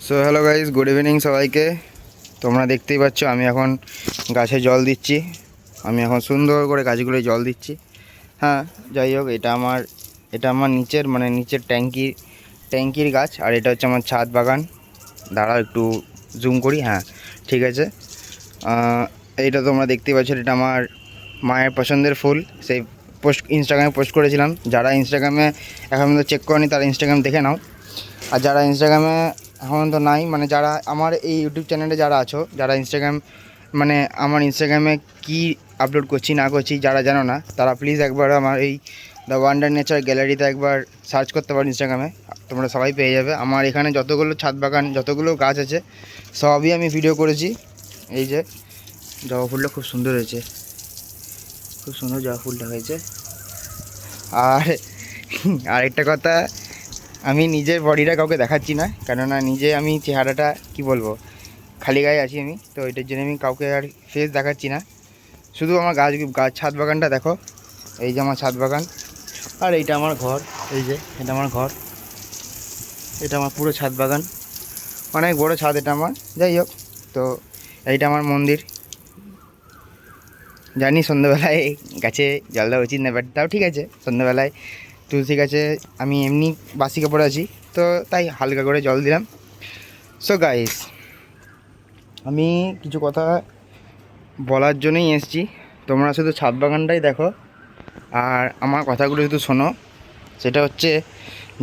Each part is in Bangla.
So hello guys, good evening সবাইকে। তোমরা দেখতেই পাচ্ছ আমি এখন গাছে জল দিচ্ছি। আমি এখন সুন্দর করে গাছগুলোয় জল দিচ্ছি। হ্যাঁ, যাই হোক, এটা আমার নিচের ট্যাঙ্কির গাছ। আর এটা হচ্ছে আমার ছাদ বাগান। দাঁড়াও একটু জুম করি। হ্যাঁ, ঠিক আছে। এইটা তোমরা দেখতেই পাচ্ছ, এটা আমার মায়ের পছন্দের ফুল। সেই ইনস্টাগ্রামে পোস্ট করেছিলাম। যারা ইনস্টাগ্রামে এখন পর্যন্ত চেক করেনি তারা ইনস্টাগ্রাম দেখে নাও। আর যারা ইনস্টাগ্রামে এখন তো নাই, যারা আমার এই ইউটিউব চ্যানেলে যারা আছো, যারা আমার ইনস্টাগ্রামে কি আপলোড করছি না করছি যারা জানো না, তারা প্লিজ একবার আমার এই দ্য ওয়ান্ডার নেচার গ্যালারিতে একবার সার্চ করতে পারো ইনস্টাগ্রামে। তোমরা সবাই পেয়ে যাবে। আমার এখানে যতগুলো ছাদ বাগান, যতগুলো গাছ আছে সবই আমি ভিডিও করেছি। এই যে জবা ফুলটা খুব সুন্দর হয়েছে, খুব সুন্দর জবা ফুলটা হয়েছে। আর আরেকটা কথা, আমি নিজের বডিটা কাউকে দেখাচ্ছি না, কেননা আমি চেহারাটা কি বলবো, খালি গায়ে আছি আমি। তো এটার জন্য আমি কাউকে আর ফেস দেখাচ্ছি না। শুধু আমার ছাদ বাগানটা দেখো। এই যে আমার ছাদ বাগান, আর এইটা আমার ঘর। এই যে এটা আমার ঘর, এটা আমার পুরো ছাদ বাগান, অনেক বড় ছাদ এটা আমার। যাই হোক, তো এইটা আমার মন্দির। জানি সন্ধ্যাবেলায় গাছে জল দেওয়া উচিত না, বাট তাও ঠিক আছে। সন্ধ্যাবেলায় তুলসী গাছে আমি এমনি বাসি কাপড়ে আছি, তো তাই হালকা করে জল দিলাম। সো গাইস, আমি কিছু কথা বলার জন্যই এসেছি। তোমরা শুধু ছাদ বাগানটাই দেখো আর আমার কথাগুলো শুধু শোনো। সেটা হচ্ছে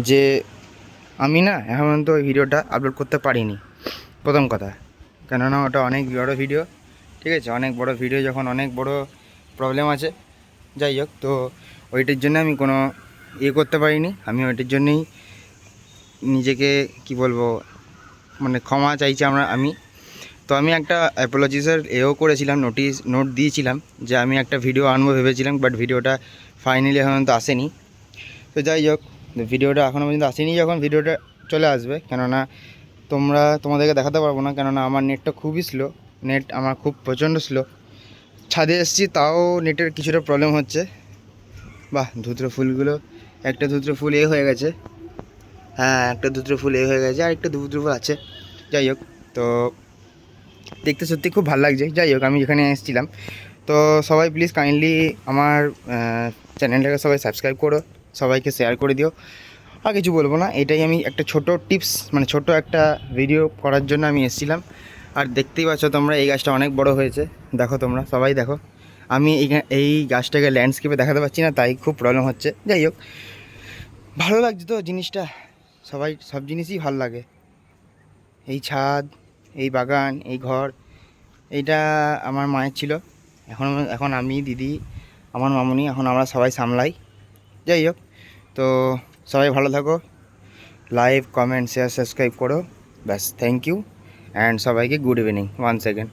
যে আমি না এখন পর্যন্ত ওই ভিডিওটা আপলোড করতে পারিনি, প্রথম কথা। কেননা ওটা অনেক বড় ভিডিও, ঠিক আছে। অনেক বড় ভিডিও, যখন অনেক বড় প্রবলেম আছে। যাই হোক, তো ওইটার জন্য আমি কোনো করতে পারিনি। আমি ওইটার জন্যই নিজেকে কি বলবো, ক্ষমা চাইছি আমি। তো আমি একটা অ্যাপোলজিসের করেছিলাম, নোট দিয়েছিলাম যে আমি একটা ভিডিও আনবো ভেবেছিলাম, বাট ভিডিওটা ফাইনালি এখন পর্যন্ত আসেনি। তো যাই হোক, ভিডিওটা এখনও পর্যন্ত আসেনি। যখন ভিডিওটা চলে আসবে, কেননা তোমাদেরকে দেখাতে পারবো না, কেননা আমার নেটটা খুবই স্লো। নেট আমার খুব প্রচণ্ড স্লো। ছাদে এসেছি, তাও নেটের কিছুটা প্রবলেম হচ্ছে। বাহ, ধুতরো ফুলগুলো, একটা ধুতরো ফুল হয়ে গেছে। হ্যাঁ, একটা ধুতরো ফুল হয়ে গেছে, আর একটা ধুতরো ফুল আছে। যাই হোক, তো দেখতে সত্যি খুব ভালো লাগছে। যাই হোক, আমি যেখানে এসেছিলাম, তো সবাই প্লিজ কাইন্ডলি আমার চ্যানেলটাকে সবাই সাবস্ক্রাইব করো, সবাইকে শেয়ার করে দিও। আর কিছু বলবো না, এটাই আমি একটা ছোট টিপস, ছোট একটা ভিডিও করার জন্য আমি এসেছিলাম। আর দেখতেই পাচ্ছ তোমরা, এই গাছটা অনেক বড় হয়েছে। দেখো, তোমরা সবাই দেখো। আমি এই গাছটাকে ল্যান্ডস্কেপে দেখাতে পারছি না, তাই খুব প্রবলেম হচ্ছে। যাই হোক, ভালো লাগছে তো জিনিসটা। সব জিনিসই ভালো লাগে। এই ছাদ, এই বাগান, এই ঘর, এইটা আমার মায়ের ছিল। এখন আমি, দিদি, আমার মামুনি, এখন আমরা সবাই সামলাই। যাই হোক, তো সবাই ভালো থাকো। লাইক, কমেন্ট, শেয়ার, সাবস্ক্রাইব করো। ব্যাস, থ্যাংক ইউ। অ্যান্ড সবাইকে গুড ইভিনিং ওয়ান্স অ্যাগেন।